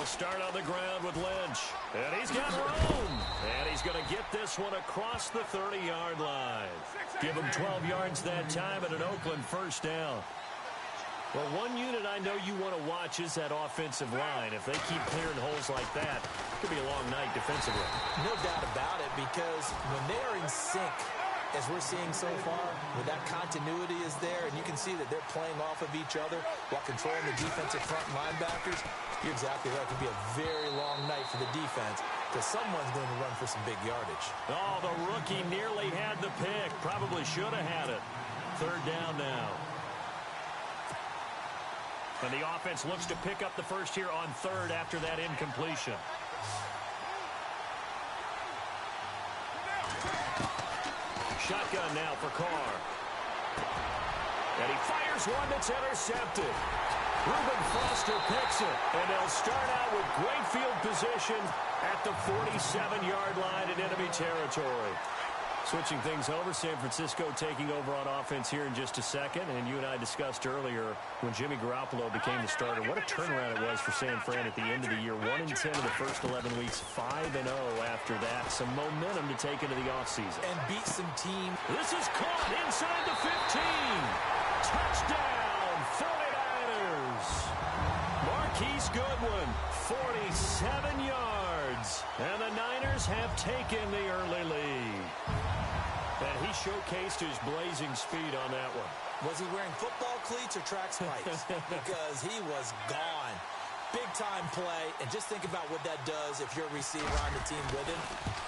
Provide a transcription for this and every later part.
start on the ground with Lynch. And he's got room. And he's going to get this one across the 30-yard line. Give him 12 yards that time and an Oakland first down. Well, one unit I know you want to watch is that offensive line. If they keep clearing holes like that, it could be a long night defensively. No doubt about it, because when they are in sync, as we're seeing so far, when that continuity is there, and you can see that they're playing off of each other while controlling the defensive front linebackers, you're exactly right. It could be a very long night for the defense, because someone's going to run for some big yardage. Oh, the rookie nearly had the pick. Probably should have had it. Third down now. And the offense looks to pick up the first here on third after that incompletion. Shotgun now for Carr. And he fires one that's intercepted. Reuben Foster picks it. And they'll start out with great field position at the 47-yard line in enemy territory. Switching things over, San Francisco taking over on offense here in just a second. And you and I discussed earlier when Jimmy Garoppolo became the starter, what a turnaround it was for San Fran at the end of the year. 1-10 in the first 11 weeks, 5-0 after that. Some momentum to take into the offseason. And beat some team. This is caught inside the 15. Touchdown, 49ers. Marquise Goodwin, 47 yards. And the Niners have taken the early lead. And he showcased his blazing speed on that one. Was he wearing football cleats or track spikes? Because he was gone. Big-time play. And just think about what that does if you're a receiver on the team with him.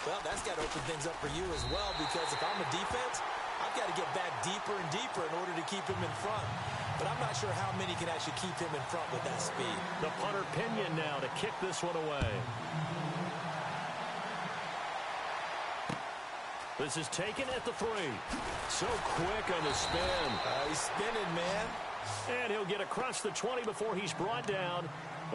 Well, that's got to open things up for you as well, because if I'm a defense, I've got to get back deeper and deeper in order to keep him in front. But I'm not sure how many can actually keep him in front with that speed. The punter Pinion now to kick this one away. This is taken at the 3. So quick on the spin. He's spinning, man. And he'll get across the 20 before he's brought down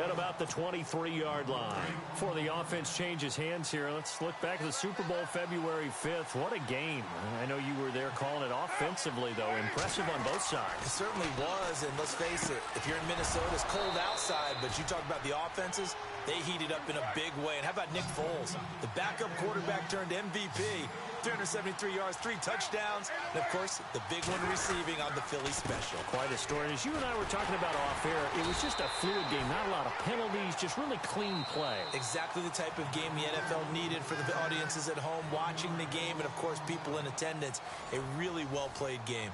at about the 23-yard line. Before the offense changes hands here, let's look back at the Super Bowl February 5th. What a game. I know you were there calling it offensively, though. Impressive on both sides. It certainly was, and let's face it, if you're in Minnesota, it's cold outside, but you talk about the offenses, they heated up in a big way. And how about Nick Foles? The backup quarterback turned MVP. 373 yards, 3 touchdowns, and, of course, the big one receiving on the Philly special. Quite a story. And as you and I were talking about off air, it was just a fluid game. Not a lot of penalties, just really clean play. Exactly the type of game the NFL needed for the audiences at home watching the game and, of course, people in attendance. A really well-played game.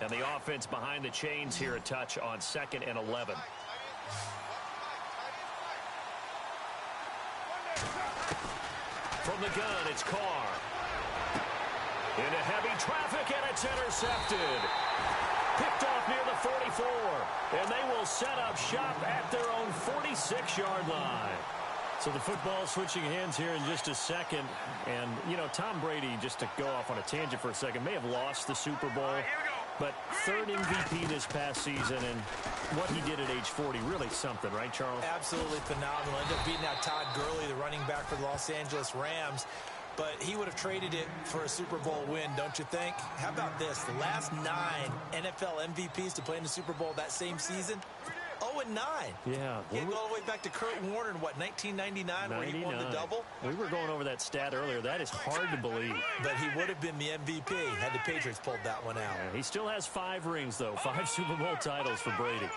And the offense behind the chains here, a touch on 2nd and 11. From the gun, it's Carr. Into heavy traffic, and it's intercepted. Picked off near the 44. And they will set up shop at their own 46-yard line. So the football switching hands here in just a second. And, you know, Tom Brady, just to go off on a tangent for a second, may have lost the Super Bowl. But third MVP this past season, and what he did at age 40, really something, right, Charles? Absolutely phenomenal. Ended up beating out Todd Gurley, the running back for the Los Angeles Rams. But he would have traded it for a Super Bowl win, don't you think? How about this? The last 9 NFL MVPs to play in the Super Bowl that same season, 0-9. Yeah. You go all the way back to Kurt Warner in, what, 1999, where he won the double? We were going over that stat earlier. That is hard to believe. But he would have been the MVP had the Patriots pulled that one out. Yeah, he still has 5 rings, though. 5 Super Bowl titles for Brady.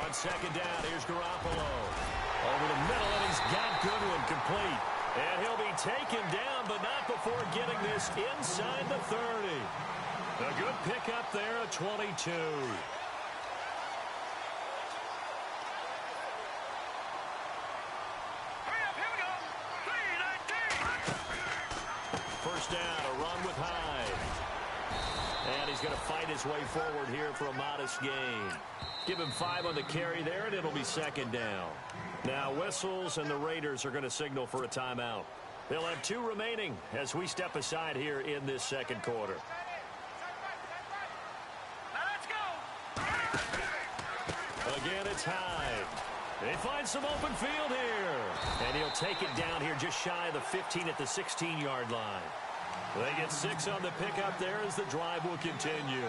On second down, here's Garoppolo. Over the middle, and he's got Goodwin complete. And he'll be taken down, but not before getting this inside the 30. A good pickup there at 22. First down, a run with Hyde. And he's going to fight his way forward here for a modest gain. Give him 5 on the carry there, and it'll be second down. Now whistles, and the Raiders are going to signal for a timeout. They'll have 2 remaining as we step aside here in this second quarter. Again, it's Hyde. They find some open field here. And he'll take it down here just shy of the 15 at the 16-yard line. They get 6 on the pickup there as the drive will continue.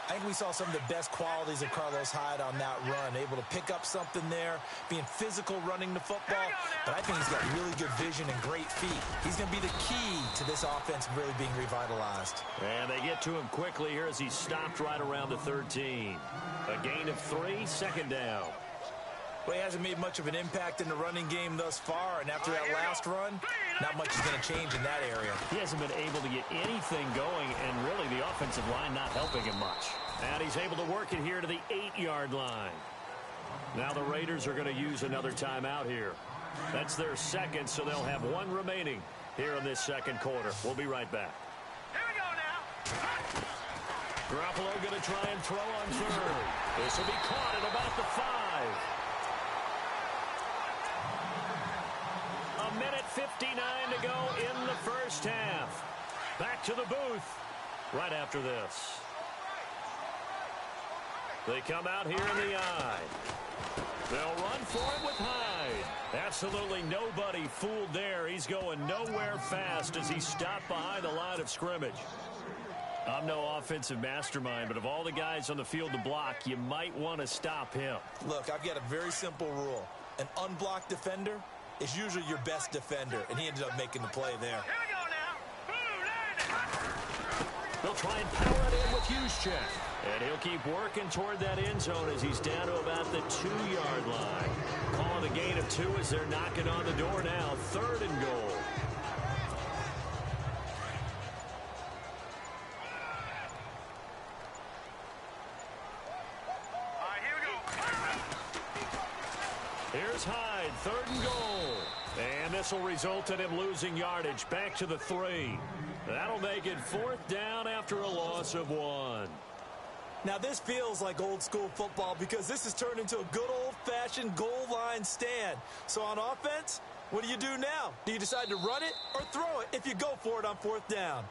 I think we saw some of the best qualities of Carlos Hyde on that run. Able to pick up something there, being physical running the football. But I think he's got really good vision and great feet. He's going to be the key to this offense really being revitalized. And they get to him quickly here as he stopped right around the 13. A gain of 3, second down. Well, he hasn't made much of an impact in the running game thus far, and after that last run, not much is going to change in that area. He hasn't been able to get anything going, and really the offensive line not helping him much. And he's able to work it here to the 8-yard line. Now the Raiders are going to use another timeout here. That's their second, so they'll have 1 remaining here in this second quarter. We'll be right back. Here we go now. Garoppolo going to try and throw on third. This will be caught at about the 5. A minute 59 to go in the first half. Back to the booth right after this. They come out here in the I. They'll run for it with Hyde. Absolutely nobody fooled there. He's going nowhere fast as he stopped behind the line of scrimmage. I'm no offensive mastermind, but of all the guys on the field to block, you might want to stop him. Look, I've got a very simple rule. An unblocked defender is usually your best defender, and he ended up making the play there. Here we go now. They'll try and power it in with Juszczyk. And he'll keep working toward that end zone as he's down to about the 2-yard line. Calling a gain of 2 as they're knocking on the door now. 3rd and goal. All right, here we go. Here's Hyde, 3rd and goal. And this will result in him losing yardage back to the 3. That'll make it 4th down after a loss of 1. Now, this feels like old-school football because this has turned into a good old-fashioned goal line stand. So on offense, what do you do now? Do you decide to run it or throw it if you go for it on 4th down?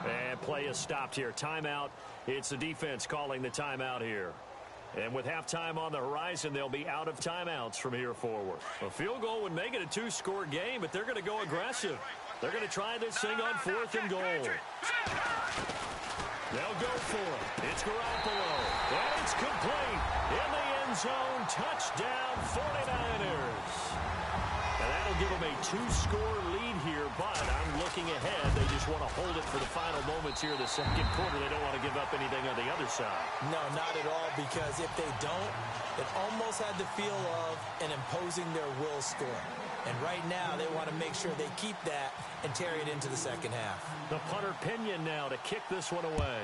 And play is stopped here. Timeout. It's the defense calling the timeout here. And with halftime on the horizon, they'll be out of timeouts from here forward. A field goal would make it a 2-score game, but they're going to go aggressive. They're going to try this thing on 4th and goal. They'll go for it. It's Garoppolo. And it's complete. In the end zone. Touchdown 49ers. And that'll give them a 2-score lead here, but I'm looking ahead. They just want to hold it for the final moments here in the second quarter. They don't want to give up anything on the other side. No, not at all, because if they don't, it almost had the feel of an imposing their will score. And right now, they want to make sure they keep that and carry it into the second half. The punter Pinion now to kick this one away.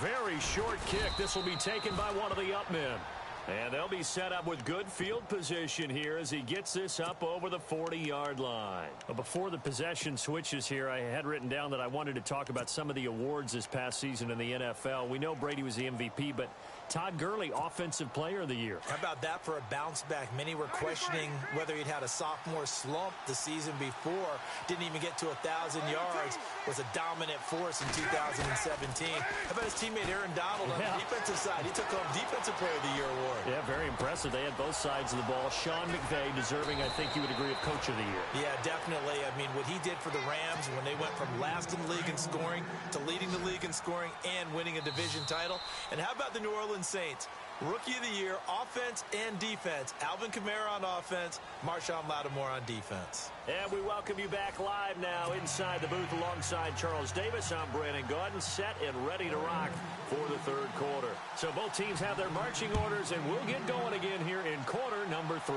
Very short kick. This will be taken by one of the up men. And they'll be set up with good field position here as he gets this up over the 40-yard line. But before the possession switches here, I had written down that I wanted to talk about some of the awards this past season in the NFL. We know Brady was the MVP, but Todd Gurley, Offensive Player of the Year. How about that for a bounce back? Many were questioning whether he'd had a sophomore slump the season before. Didn't even get to 1,000 yards. Was a dominant force in 2017. How about his teammate Aaron Donald on the defensive side? He took home Defensive Player of the Year award. Yeah, very impressive. They had both sides of the ball. Sean McVay deserving, I think you would agree, of Coach of the Year. Yeah, definitely. I mean, what he did for the Rams when they went from last in the league in scoring to leading the league in scoring and winning a division title. And how about the New Orleans Saints? Rookie of the Year, offense and defense. Alvin Kamara on offense, Marshawn Lattimore on defense. And we welcome you back live now inside the booth alongside Charles Davis. I'm Brandon Gaudin, set and ready to rock for the third quarter. So both teams have their marching orders, and we'll get going again here in quarter number 3.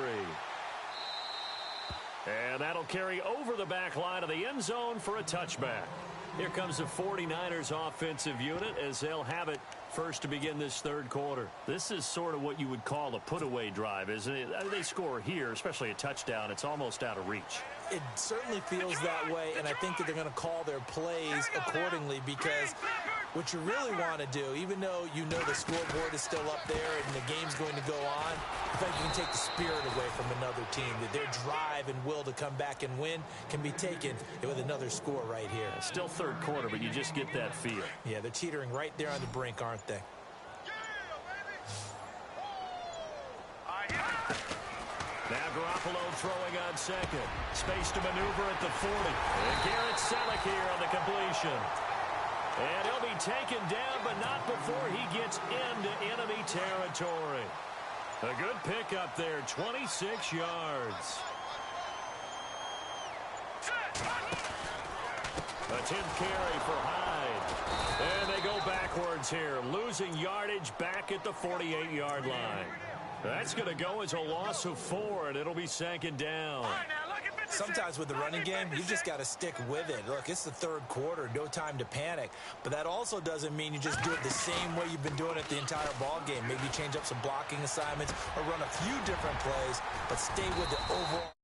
And that'll carry over the back line of the end zone for a touchback. Here comes the 49ers offensive unit as they'll have it first to begin this third quarter. This is sort of what you would call a put-away drive, isn't it? They score here, especially a touchdown. It's almost out of reach. It certainly feels that way, and I think that they're going to call their plays accordingly because what you really want to do, even though you know the scoreboard is still up there and the game's going to go on, I think you can take the spirit away from another team, that their drive and will to come back and win can be taken with another score right here. Still third quarter, but you just get that feel. Yeah, they're teetering right there on the brink, aren't they? Now Garoppolo throwing on second. Space to maneuver at the 40. And Garrett Selleck here on the completion. And he'll be taken down, but not before he gets into enemy territory. A good pickup there, 26 yards. A 10th carry for Hyde. And they go backwards here, losing yardage back at the 48-yard line. That's going to go as a loss of 4, and it'll be second down. Sometimes with the running game, you just got to stick with it. Look, it's the third quarter, no time to panic. But that also doesn't mean you just do it the same way you've been doing it the entire ball game. Maybe change up some blocking assignments or run a few different plays, but stay with the overall.